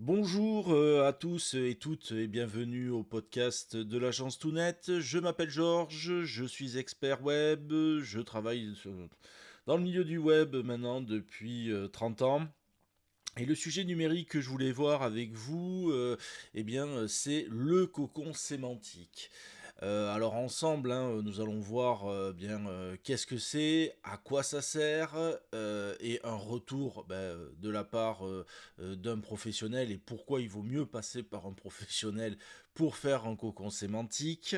Bonjour à tous et toutes et bienvenue au podcast de l'agence Tounette. Je m'appelle Georges, je suis expert web, je travaille dans le milieu du web maintenant depuis 30 ans. Et le sujet numérique que je voulais voir avec vous, c'est le cocon sémantique. Alors ensemble, nous allons voir qu'est-ce que c'est, à quoi ça sert, et un retour de la part d'un professionnel et pourquoi il vaut mieux passer par un professionnel pour faire un cocon sémantique.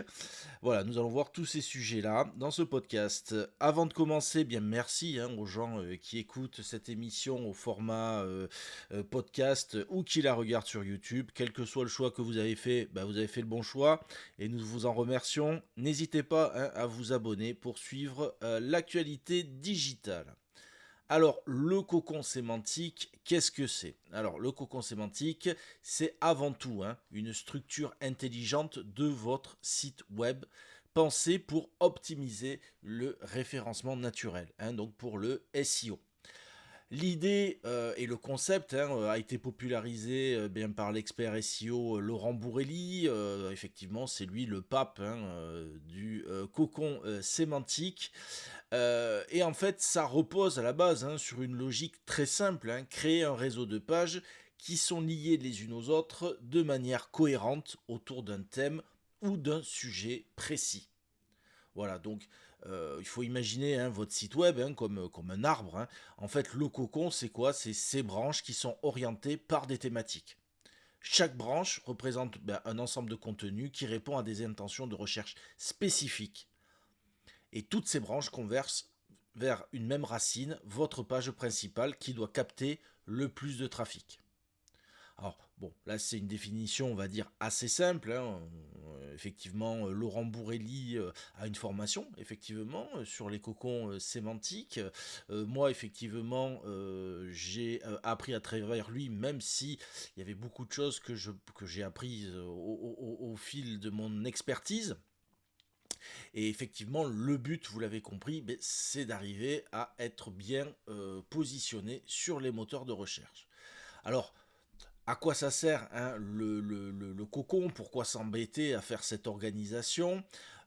Voilà, nous allons voir tous ces sujets-là dans ce podcast. Avant de commencer, bien merci aux gens qui écoutent cette émission au format podcast ou qui la regardent sur YouTube. Quel que soit le choix que vous avez fait, vous avez fait le bon choix et nous vous en remercions. N'hésitez pas à vous abonner pour suivre l'actualité digitale. Alors, le cocon sémantique, qu'est-ce que c'est? Alors, le cocon sémantique, c'est avant tout une structure intelligente de votre site web pensée pour optimiser le référencement naturel, donc pour le SEO. L'idée et le concept a été popularisé par l'expert SEO Laurent Bourrelli. Effectivement, c'est lui le pape du cocon sémantique. Et en fait, ça repose à la base sur une logique très simple, créer un réseau de pages qui sont liées les unes aux autres de manière cohérente autour d'un thème ou d'un sujet précis. Voilà, donc il faut imaginer votre site web comme un arbre. En fait, le cocon, c'est quoi? C'est ces branches qui sont orientées par des thématiques. Chaque branche représente un ensemble de contenus qui répond à des intentions de recherche spécifiques. Et toutes ces branches conversent vers une même racine, votre page principale qui doit capter le plus de trafic. Alors, bon, là c'est une définition, on va dire, assez simple. Effectivement, Laurent Bourrelli a une formation, effectivement, sur les cocons sémantiques. Moi, effectivement, j'ai appris à travers lui, même si il y avait beaucoup de choses que j'ai apprises au fil de mon expertise. Et effectivement, le but, vous l'avez compris, c'est d'arriver à être bien positionné sur les moteurs de recherche. Alors, à quoi ça sert le cocon? Pourquoi s'embêter à faire cette organisation?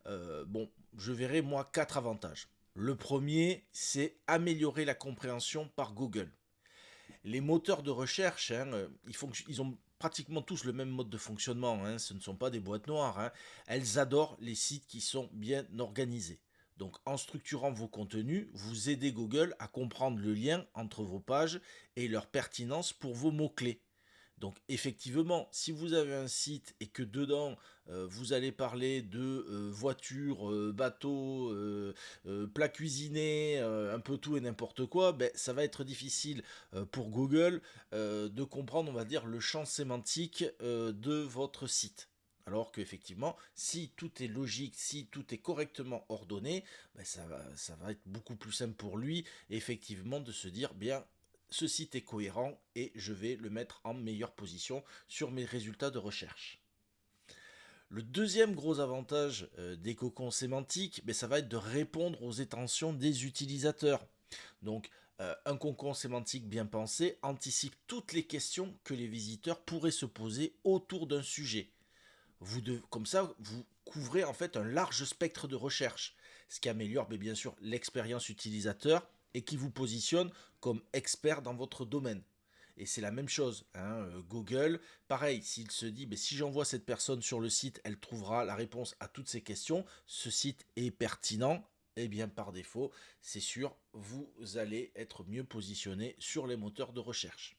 Bon, je verrai moi quatre avantages. Le premier, c'est améliorer la compréhension par Google. Les moteurs de recherche, ils ont pratiquement tous le même mode de fonctionnement. Ce ne sont pas des boîtes noires. Elles adorent les sites qui sont bien organisés. Donc en structurant vos contenus, vous aidez Google à comprendre le lien entre vos pages et leur pertinence pour vos mots-clés. Donc effectivement, si vous avez un site et que dedans vous allez parler de voitures, bateaux, plats cuisinés, un peu tout et n'importe quoi, ça va être difficile pour Google de comprendre, on va dire, le champ sémantique de votre site. Alors qu'effectivement, si tout est logique, si tout est correctement ordonné, ça va être beaucoup plus simple pour lui, effectivement, de se dire, bien, ce site est cohérent et je vais le mettre en meilleure position sur mes résultats de recherche. Le deuxième gros avantage des cocons sémantiques, ça va être de répondre aux intentions des utilisateurs. Donc, un cocon sémantique bien pensé anticipe toutes les questions que les visiteurs pourraient se poser autour d'un sujet. Comme ça, vous couvrez en fait un large spectre de recherche, ce qui améliore bien sûr l'expérience utilisateur et qui vous positionne comme expert dans votre domaine. Et c'est la même chose. Google, pareil, s'il se dit, si j'envoie cette personne sur le site, elle trouvera la réponse à toutes ces questions, ce site est pertinent, et bien par défaut, c'est sûr, vous allez être mieux positionné sur les moteurs de recherche.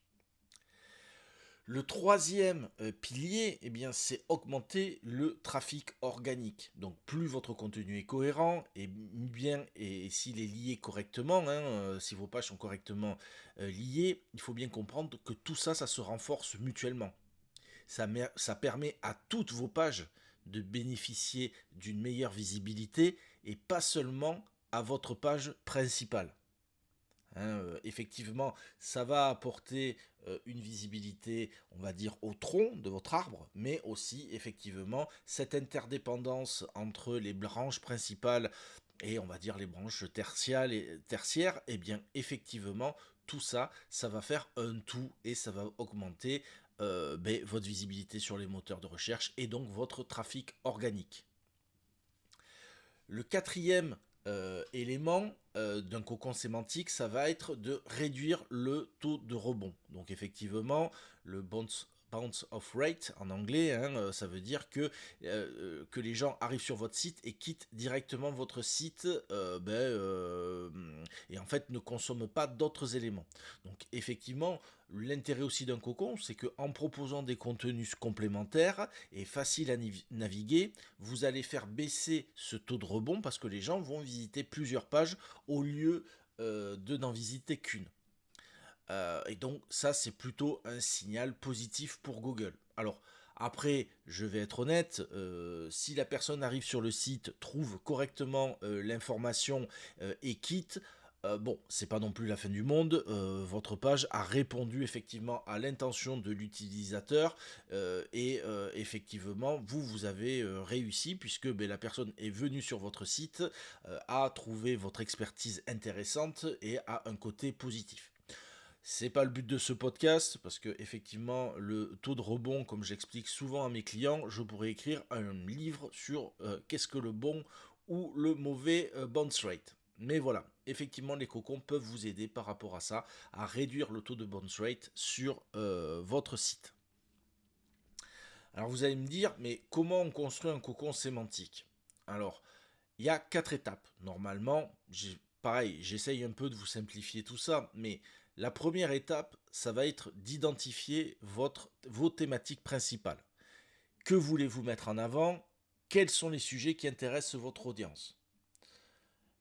Le troisième pilier, c'est augmenter le trafic organique. Donc plus votre contenu est cohérent et s'il est lié correctement, si vos pages sont correctement liées, il faut bien comprendre que tout ça, ça se renforce mutuellement. Ça permet à toutes vos pages de bénéficier d'une meilleure visibilité et pas seulement à votre page principale. Effectivement, ça va apporter une visibilité, on va dire, au tronc de votre arbre, mais aussi, effectivement, cette interdépendance entre les branches principales et, on va dire, les branches tertiaires, et bien, effectivement, tout ça, ça va faire un tout et ça va augmenter votre visibilité sur les moteurs de recherche et donc votre trafic organique. Le quatrième élément d'un cocon sémantique, ça va être de réduire le taux de rebond. Donc effectivement, le bounce off rate en anglais, ça veut dire que les gens arrivent sur votre site et quittent directement votre site et en fait ne consomment pas d'autres éléments. Donc effectivement, l'intérêt aussi d'un cocon, c'est qu'en proposant des contenus complémentaires et faciles à naviguer, vous allez faire baisser ce taux de rebond parce que les gens vont visiter plusieurs pages au lieu de n'en visiter qu'une. Et donc ça, c'est plutôt un signal positif pour Google. Alors après, je vais être honnête, si la personne arrive sur le site, trouve correctement l'information et quitte, bon, c'est pas non plus la fin du monde. Votre page a répondu effectivement à l'intention de l'utilisateur et effectivement, vous avez réussi puisque la personne est venue sur votre site, a trouvé votre expertise intéressante et a un côté positif. C'est pas le but de ce podcast parce que effectivement le taux de rebond, comme j'explique souvent à mes clients, je pourrais écrire un livre sur qu'est-ce que le bon ou le mauvais bounce rate. Mais voilà, effectivement les cocons peuvent vous aider par rapport à ça, à réduire le taux de bounce rate sur votre site. Alors vous allez me dire, mais comment on construit un cocon sémantique? Alors, il y a 4 étapes. Normalement, pareil, j'essaye un peu de vous simplifier tout ça, mais la première étape, ça va être d'identifier vos thématiques principales. Que voulez-vous mettre en avant? Quels sont les sujets qui intéressent votre audience?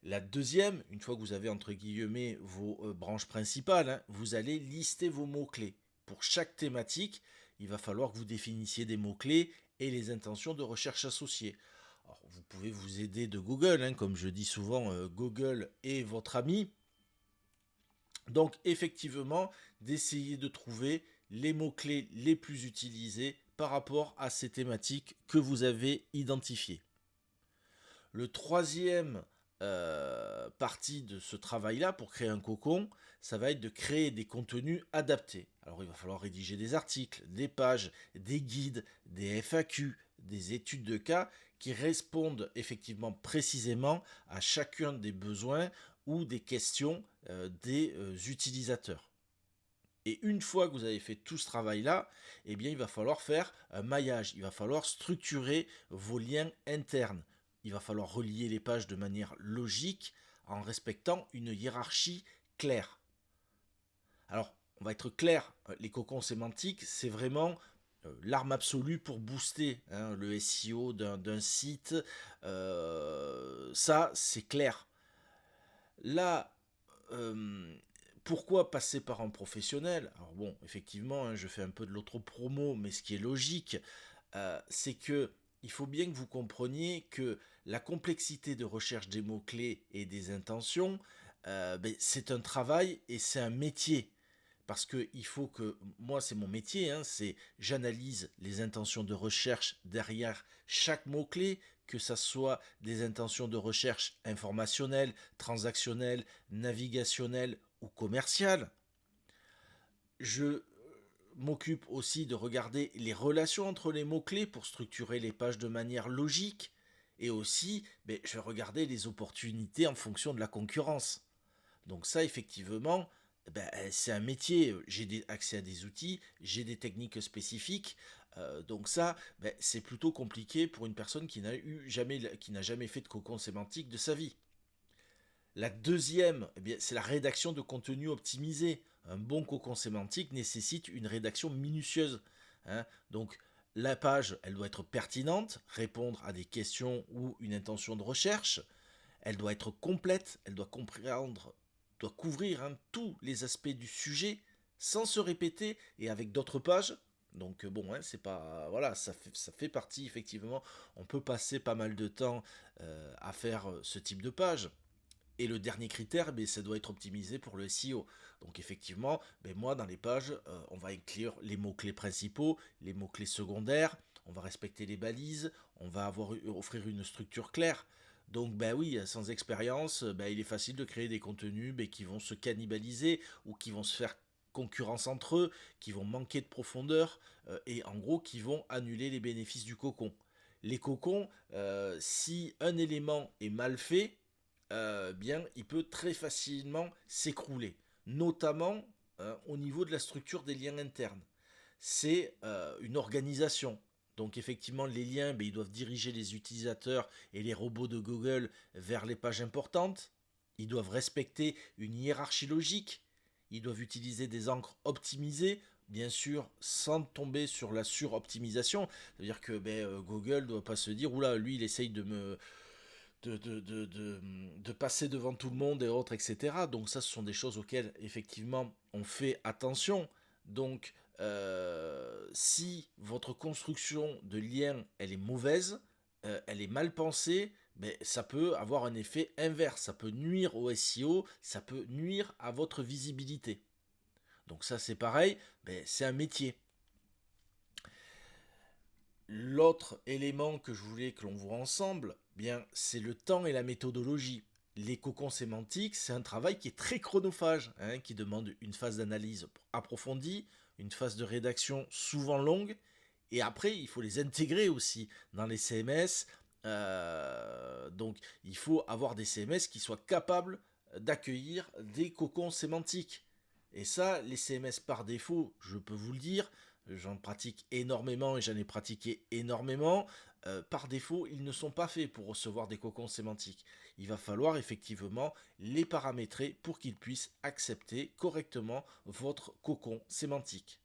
La deuxième, une fois que vous avez entre guillemets vos branches principales, vous allez lister vos mots-clés. Pour chaque thématique, il va falloir que vous définissiez des mots-clés et les intentions de recherche associées. Alors, vous pouvez vous aider de Google, comme je dis souvent, Google est votre ami. Donc effectivement, d'essayer de trouver les mots-clés les plus utilisés par rapport à ces thématiques que vous avez identifiées. Le troisième partie de ce travail-là pour créer un cocon, ça va être de créer des contenus adaptés. Alors il va falloir rédiger des articles, des pages, des guides, des FAQ, des études de cas qui répondent effectivement précisément à chacun des besoins ou des questions des utilisateurs. Et une fois que vous avez fait tout ce travail-là, eh bien, il va falloir faire un maillage, il va falloir structurer vos liens internes. Il va falloir relier les pages de manière logique en respectant une hiérarchie claire. Alors, on va être clair, les cocons sémantiques, c'est vraiment l'arme absolue pour booster le SEO d'un site. Ça, c'est clair. Là, euh, pourquoi passer par un professionnel? Alors bon, effectivement, je fais un peu de l'auto-promo, mais ce qui est logique, c'est que il faut bien que vous compreniez que la complexité de recherche des mots-clés et des intentions, c'est un travail et c'est un métier. Parce que il faut que, moi c'est mon métier, c'est j'analyse les intentions de recherche derrière chaque mot-clé, que ça soit des intentions de recherche informationnelles, transactionnelles, navigationnelles ou commerciales. Je m'occupe aussi de regarder les relations entre les mots-clés pour structurer les pages de manière logique. Et aussi, je vais regarder les opportunités en fonction de la concurrence. Donc ça, effectivement, c'est un métier. J'ai accès à des outils, j'ai des techniques spécifiques. Donc ça, c'est plutôt compliqué pour une personne qui n'a jamais fait de cocon sémantique de sa vie. La deuxième, c'est la rédaction de contenu optimisé. Un bon cocon sémantique nécessite une rédaction minutieuse. Donc la page, elle doit être pertinente, répondre à des questions ou une intention de recherche. Elle doit être complète, elle doit couvrir tous les aspects du sujet sans se répéter et avec d'autres pages. Donc c'est pas voilà, ça fait partie effectivement. On peut passer pas mal de temps à faire ce type de page. Et le dernier critère, ça doit être optimisé pour le SEO. Donc effectivement, moi dans les pages, on va inclure les mots-clés principaux, les mots-clés secondaires, on va respecter les balises, on va offrir une structure claire. Donc oui, sans expérience, il est facile de créer des contenus qui vont se cannibaliser ou qui vont se faire concurrence entre eux, qui vont manquer de profondeur et en gros qui vont annuler les bénéfices du cocon. Les cocons, si un élément est mal fait, bien, il peut très facilement s'écrouler, notamment au niveau de la structure des liens internes. C'est une organisation. Donc effectivement, les liens, ben, ils doivent diriger les utilisateurs et les robots de Google vers les pages importantes. Ils doivent respecter une hiérarchie logique. Ils doivent utiliser des encres optimisées, bien sûr, sans tomber sur la suroptimisation. C'est-à-dire que Google ne doit pas se dire, oula, lui, il essaye de passer devant tout le monde et autres, etc. Donc ça, ce sont des choses auxquelles, effectivement, on fait attention. Donc, si votre construction de lien, elle est mauvaise, elle est mal pensée, ben, ça peut avoir un effet inverse. Ça peut nuire au SEO, ça peut nuire à votre visibilité. Donc ça, c'est pareil, ben, c'est un métier. L'autre élément que je voulais que l'on voit ensemble, bien, c'est le temps et la méthodologie. Les cocons sémantiques, c'est un travail qui est très chronophage, hein, qui demande une phase d'analyse approfondie, une phase de rédaction souvent longue, et après, il faut les intégrer aussi dans les CMS. Donc, il faut avoir des CMS qui soient capables d'accueillir des cocons sémantiques. Et ça, les CMS par défaut, je peux vous le dire, j'en pratique énormément et j'en ai pratiqué énormément. Par défaut, ils ne sont pas faits pour recevoir des cocons sémantiques. Il va falloir effectivement les paramétrer pour qu'ils puissent accepter correctement votre cocon sémantique.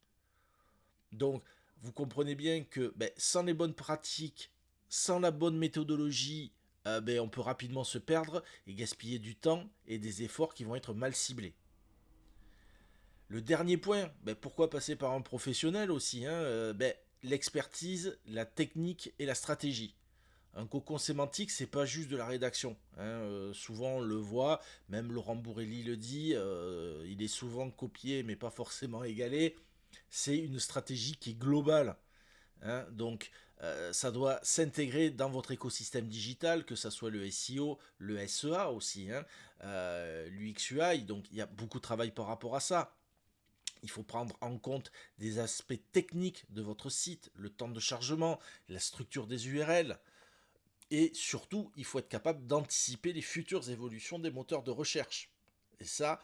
Donc, vous comprenez bien que sans les bonnes pratiques, sans la bonne méthodologie, on peut rapidement se perdre et gaspiller du temps et des efforts qui vont être mal ciblés. Le dernier point, pourquoi passer par un professionnel aussi, hein, l'expertise, la technique et la stratégie. Un cocon sémantique, c'est pas juste de la rédaction, hein, souvent on le voit, même Laurent Bourrelli le dit, il est souvent copié mais pas forcément égalé. C'est une stratégie qui est globale, hein, donc ça doit s'intégrer dans votre écosystème digital, que ce soit le SEO, le SEA aussi, hein, l'UX UI, donc il y a beaucoup de travail par rapport à ça. Il faut prendre en compte des aspects techniques de votre site, le temps de chargement, la structure des URL. Et surtout, il faut être capable d'anticiper les futures évolutions des moteurs de recherche. Et ça,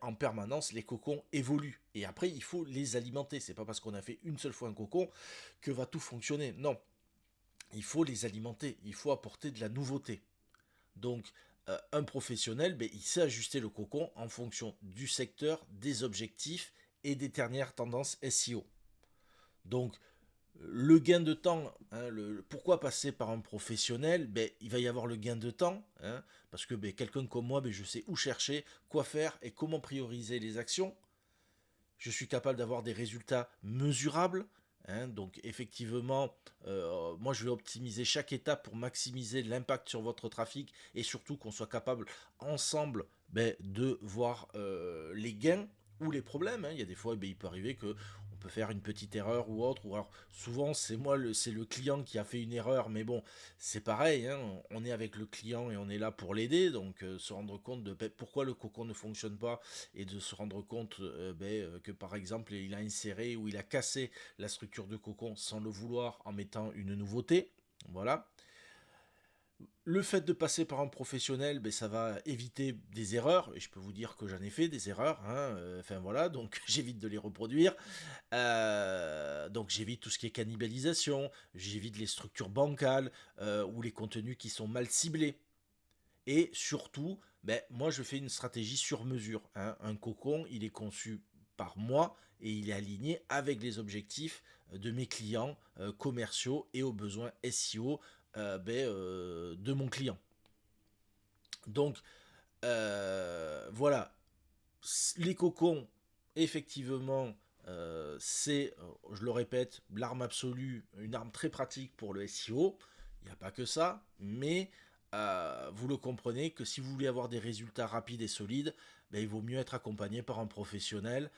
en permanence, les cocons évoluent. Et après, il faut les alimenter. C'est pas parce qu'on a fait une seule fois un cocon que va tout fonctionner. Non, il faut les alimenter. Il faut apporter de la nouveauté. Donc, un professionnel, il sait ajuster le cocon en fonction du secteur, des objectifs et des dernières tendances SEO. Donc, le gain de temps, hein, pourquoi passer par un professionnel, il va y avoir le gain de temps, hein, parce que quelqu'un comme moi, je sais où chercher, quoi faire et comment prioriser les actions. Je suis capable d'avoir des résultats mesurables. Hein, donc effectivement, moi je vais optimiser chaque étape pour maximiser l'impact sur votre trafic et surtout qu'on soit capable ensemble de voir les gains ou les problèmes. Hein. Il y a des fois, il peut arriver que on peut faire une petite erreur ou autre. Ou alors souvent c'est le client qui a fait une erreur, mais bon, c'est pareil. Hein, on est avec le client et on est là pour l'aider. Donc se rendre compte de pourquoi le cocon ne fonctionne pas et de se rendre compte que par exemple il a inséré ou il a cassé la structure de cocon sans le vouloir en mettant une nouveauté. Voilà. Le fait de passer par un professionnel, ça va éviter des erreurs, et je peux vous dire que j'en ai fait des erreurs, hein, enfin voilà, donc j'évite de les reproduire. Donc j'évite tout ce qui est cannibalisation, j'évite les structures bancales ou les contenus qui sont mal ciblés. Et surtout, moi je fais une stratégie sur mesure. Hein. Un cocon, il est conçu par moi et il est aligné avec les objectifs de mes clients commerciaux et aux besoins SEO de mon client. Donc voilà, les cocons, effectivement, c'est, je le répète, l'arme absolue, une arme très pratique pour le SEO. Il n'y a pas que ça, mais vous le comprenez que si vous voulez avoir des résultats rapides et solides, il vaut mieux être accompagné par un professionnel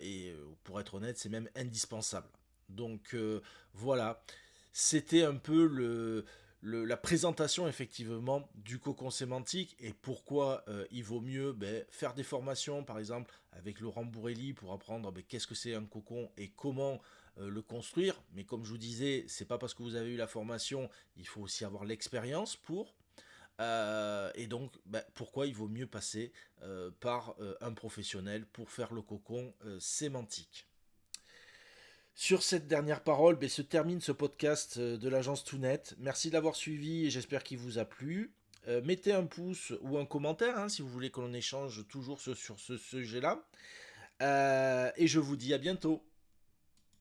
et pour être honnête, c'est même indispensable. Donc voilà, c'était un peu la présentation effectivement du cocon sémantique et pourquoi il vaut mieux faire des formations, par exemple avec Laurent Bourrelli pour apprendre qu'est-ce que c'est un cocon et comment le construire. Mais comme je vous disais, c'est pas parce que vous avez eu la formation, il faut aussi avoir l'expérience pour. Et donc, pourquoi il vaut mieux passer par un professionnel pour faire le cocon sémantique. Sur cette dernière parole, se termine ce podcast de l'agence Toonet. Merci de l'avoir suivi et j'espère qu'il vous a plu. Mettez un pouce ou un commentaire si vous voulez que l'on échange toujours sur ce sujet-là. Et je vous dis à bientôt.